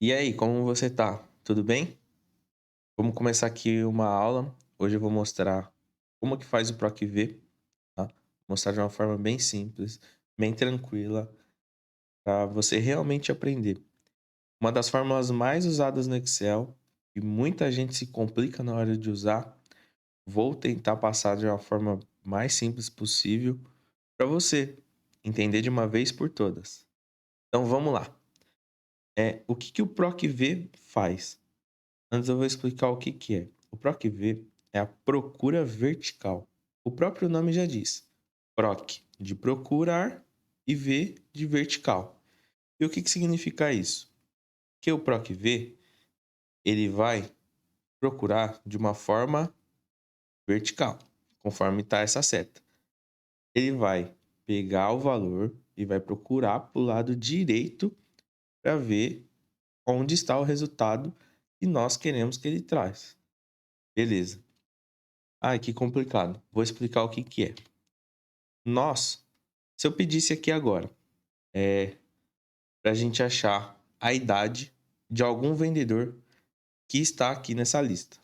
E aí, como você tá? Tudo bem? Vamos começar aqui uma aula. Hoje eu vou mostrar como que faz o PROC-V, tá? Mostrar de uma forma bem simples, bem tranquila, para você realmente aprender. Uma das fórmulas mais usadas no Excel, e muita gente se complica na hora de usar, vou tentar passar de uma forma mais simples possível para você entender de uma vez por todas. Então vamos lá. O que que o PROC-V faz? Antes eu vou explicar o que que é. O PROC-V é a procura vertical. O próprio nome já diz. PROC de procurar e V de vertical. E o que que significa isso? Que o PROC-V ele vai procurar de uma forma vertical, conforme está essa seta. Ele vai pegar o valor e vai procurar para o lado direito para ver onde está o resultado que nós queremos que ele traz. Beleza. Ai, que complicado. Vou explicar o que que é. Nós, se eu pedisse aqui agora, para a gente achar a idade de algum vendedor que está aqui nessa lista.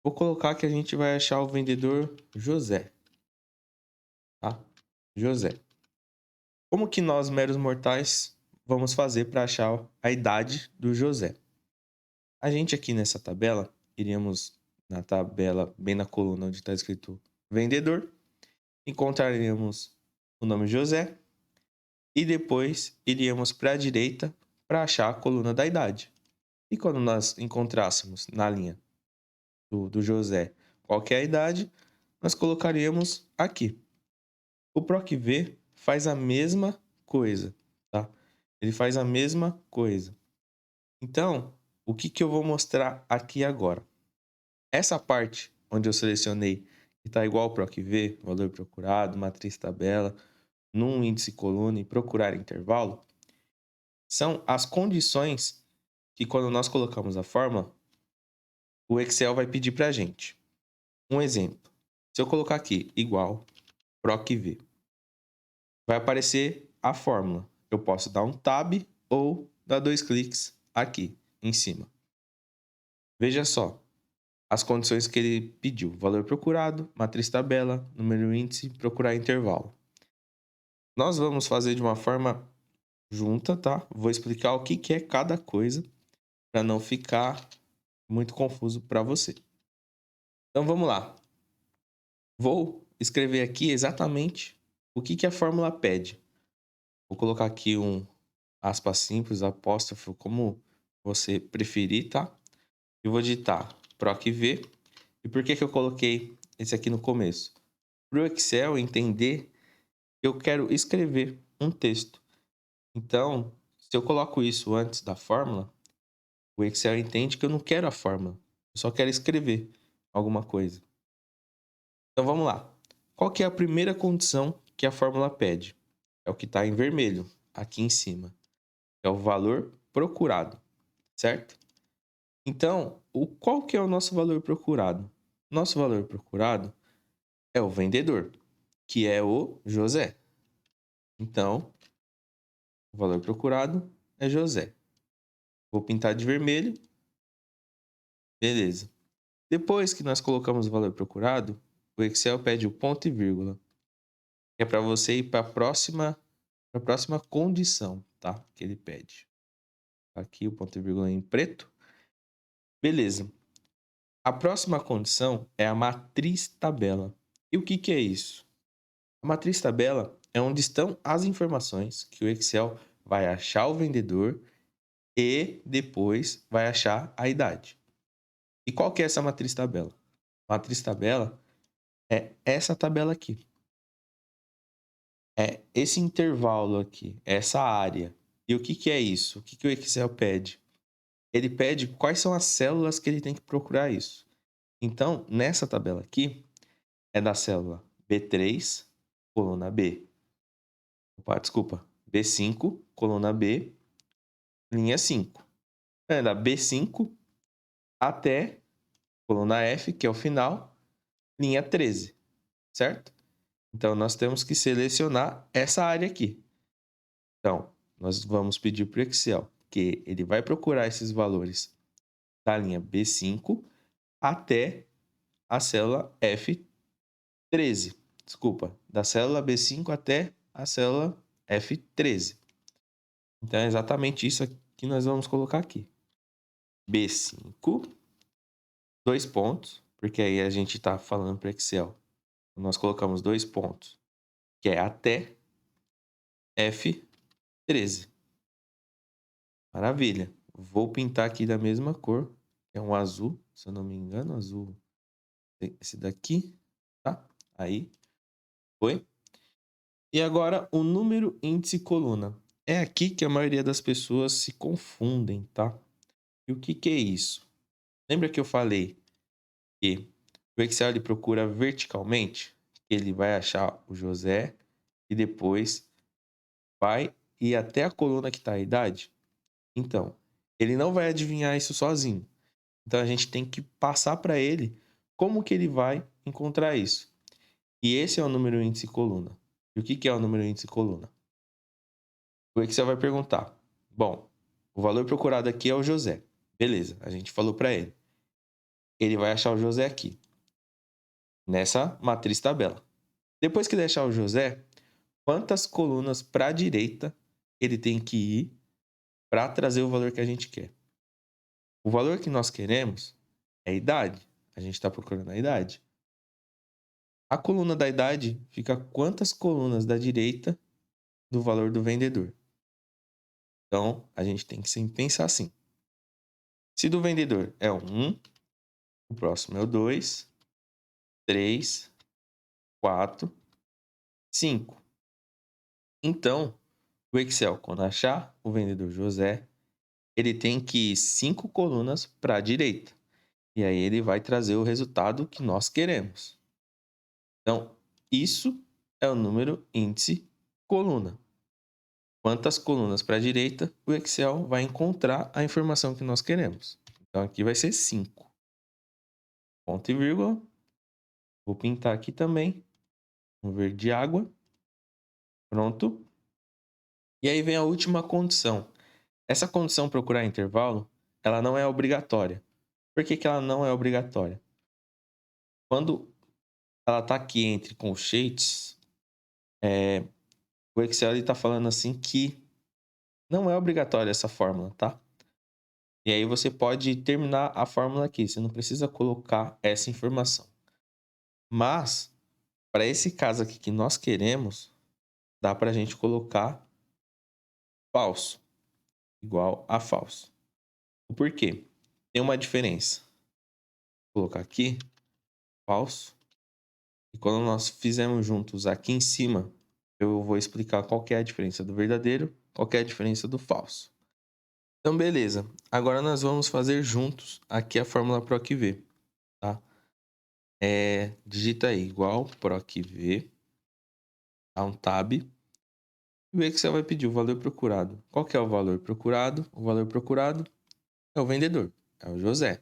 Vou colocar que a gente vai achar o vendedor José, tá? José. Como que nós, meros mortais, vamos fazer para achar a idade do José? A gente aqui nessa tabela, iríamos na tabela, bem na coluna onde está escrito vendedor, encontraríamos o nome José e depois iríamos para a direita para achar a coluna da idade. E quando nós encontrássemos na linha do José qual que é a idade, nós colocaríamos aqui. O PROC-V faz a mesma coisa, tá? Ele faz a mesma coisa. Então, o que que eu vou mostrar aqui agora? Essa parte onde eu selecionei que está igual ao PROC-V, valor procurado, matriz tabela, num índice coluna e procurar intervalo, são as condições que quando nós colocamos a fórmula, o Excel vai pedir para a gente. Um exemplo, se eu colocar aqui igual PROC-V, vai aparecer a fórmula. Eu posso dar um tab ou dar 2 cliques aqui em cima. Veja só as condições que ele pediu: valor procurado, matriz tabela, número índice, procurar intervalo. Nós vamos fazer de uma forma junta, tá? Vou explicar o que que é cada coisa para não ficar muito confuso para você. Então vamos lá. Vou escrever aqui exatamente o que que a fórmula pede. Vou colocar aqui um aspas simples, apóstrofo, como você preferir, tá? E vou digitar PROC-V. E por que que eu coloquei esse aqui no começo? Para o Excel entender que eu quero escrever um texto. Então, se eu coloco isso antes da fórmula, o Excel entende que eu não quero a fórmula. Eu só quero escrever alguma coisa. Então vamos lá. Qual que é a primeira condição que a fórmula pede? É o que está em vermelho, aqui em cima. É o valor procurado, certo? Então, qual que é o nosso valor procurado? Nosso valor procurado é o vendedor, que é o José. Então, o valor procurado é José. Vou pintar de vermelho. Beleza. Depois que nós colocamos o valor procurado, o Excel pede o ponto e vírgula, que é para você ir para a próxima condição, tá? Que ele pede. Aqui o ponto e vírgula em preto. Beleza. A próxima condição é a matriz tabela. E o que que é isso? A matriz tabela é onde estão as informações que o Excel vai achar o vendedor e depois vai achar a idade. E qual que é essa matriz tabela? Matriz tabela é essa tabela aqui. É esse intervalo aqui, essa área. E o que que é isso? O que que o Excel pede? Ele pede quais são as células que ele tem que procurar isso. Então, nessa tabela aqui, é da célula B3, coluna B. Opa, desculpa. B5, coluna B, linha 5. É da B5 até coluna F, que é o final, linha 13, certo? Então, nós temos que selecionar essa área aqui. Então, nós vamos pedir para o Excel porque ele vai procurar esses valores da linha B5 até a célula F13. Desculpa, da célula B5 até a célula F13. Então, é exatamente isso que nós vamos colocar aqui. B5, 2 pontos, porque aí a gente está falando para Excel. Nós colocamos 2 pontos, que é até F13. Maravilha. Vou pintar aqui da mesma cor, que é um azul, se eu não me engano, azul. Esse daqui, tá? Aí, foi. E agora o número, índice e coluna. É aqui que a maioria das pessoas se confundem, tá? E o que é isso? Lembra que eu falei que o Excel ele procura verticalmente? Ele vai achar o José e depois vai ir até a coluna que está a idade? Então, ele não vai adivinhar isso sozinho. Então, a gente tem que passar para ele como que ele vai encontrar isso. E esse é o número, índice e coluna. E o que é o número, índice e coluna? O Excel vai perguntar: bom, o valor procurado aqui é o José. Beleza, a gente falou para ele. Ele vai achar o José aqui, nessa matriz tabela. Depois que ele achar o José, quantas colunas para a direita ele tem que ir para trazer o valor que a gente quer? O valor que nós queremos é a idade. A gente está procurando a idade. A coluna da idade fica quantas colunas da direita do valor do vendedor. Então, a gente tem que sempre pensar assim. Se do vendedor é o 1, o próximo é o 2, 3, 4, 5. Então, o Excel, quando achar o vendedor José, ele tem que ir 5 colunas para a direita. E aí ele vai trazer o resultado que nós queremos. Então, isso é o número, índice, coluna. Quantas colunas para a direita, o Excel vai encontrar a informação que nós queremos. Então, aqui vai ser 5. Ponto e vírgula. Vou pintar aqui também. Um verde água. Pronto. E aí vem a última condição. Essa condição procurar intervalo, ela não é obrigatória. Por que ela não é obrigatória? Quando ela está aqui entre colchetes, o Excel está falando assim que não é obrigatória essa fórmula, tá? E aí você pode terminar a fórmula aqui, você não precisa colocar essa informação. Mas, para esse caso aqui que nós queremos, dá para a gente colocar falso, igual a falso. O porquê? Tem uma diferença. Vou colocar aqui, falso. E quando nós fizermos juntos aqui em cima, eu vou explicar qual que é a diferença do verdadeiro, qual que é a diferença do falso. Então, beleza. Agora nós vamos fazer juntos aqui a fórmula PROC-V, tá? Digita aí, igual PROC-V, dá um tab, e o Excel vai pedir o valor procurado. Qual que é o valor procurado? O valor procurado é o vendedor, é o José,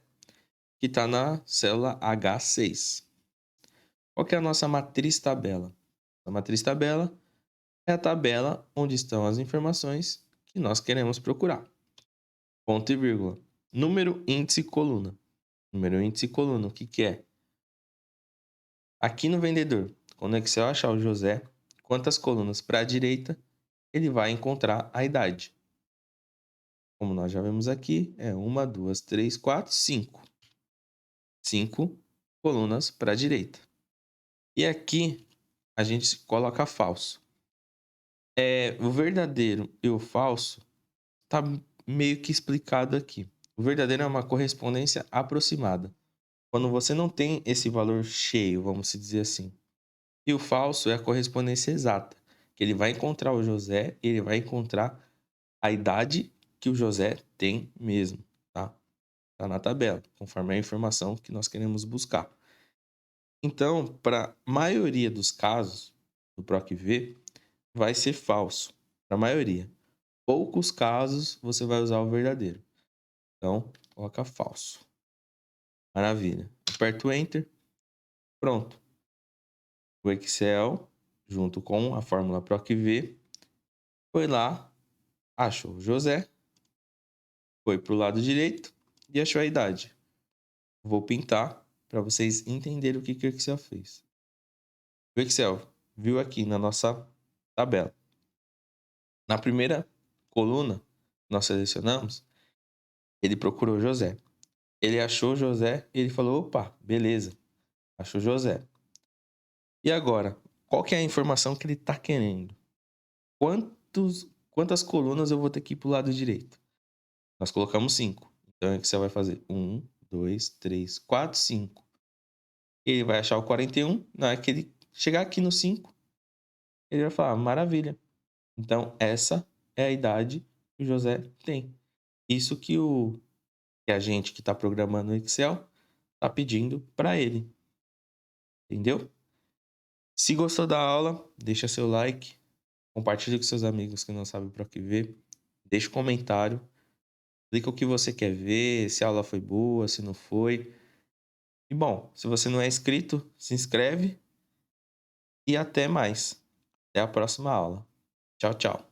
que está na célula H6. Qual que é a nossa matriz tabela? A matriz tabela é a tabela onde estão as informações que nós queremos procurar. Ponto e vírgula. Número, índice e coluna. Número, índice e coluna, o que é? Aqui no vendedor, quando o Excel achar o José, quantas colunas para a direita, ele vai encontrar a idade. Como nós já vimos aqui, é 1, 2, 3, 4, 5. 5 colunas para a direita. E aqui a gente coloca falso. O verdadeiro e o falso está meio que explicado aqui. O verdadeiro é uma correspondência aproximada. Quando você não tem esse valor cheio, vamos dizer assim. E o falso é a correspondência exata, que ele vai encontrar o José e ele vai encontrar a idade que o José tem mesmo, tá? Tá na tabela, conforme a informação que nós queremos buscar. Então, para a maioria dos casos do PROC-V, vai ser falso, para a maioria. Poucos casos você vai usar o verdadeiro. Então, coloca falso. Maravilha. Aperto Enter. Pronto. O Excel, junto com a fórmula PROC-V, foi lá, achou o José foi para o lado direito e achou a idade. Vou pintar para vocês entenderem o que o Excel fez. O Excel viu aqui na nossa tabela. Na primeira coluna, nós selecionamos, ele procurou José. Ele achou José e ele falou, opa, beleza, achou José. E agora, qual que é a informação que ele está querendo? Quantas colunas eu vou ter que ir para o lado direito? Nós colocamos 5. Então, o Excel vai fazer 1, 2, 3, 4, 5. Ele vai achar o 41. Na hora que ele chegar aqui no 5, ele vai falar, maravilha. Então, essa é a idade que o José tem. Isso que a gente que está programando no Excel está pedindo para ele. Entendeu? Se gostou da aula, deixa seu like. Compartilhe com seus amigos que não sabem para o que ver. Deixa um comentário. Explica o que você quer ver, se a aula foi boa, se não foi. E bom, se você não é inscrito, se inscreve. E até mais. Até a próxima aula. Tchau, tchau.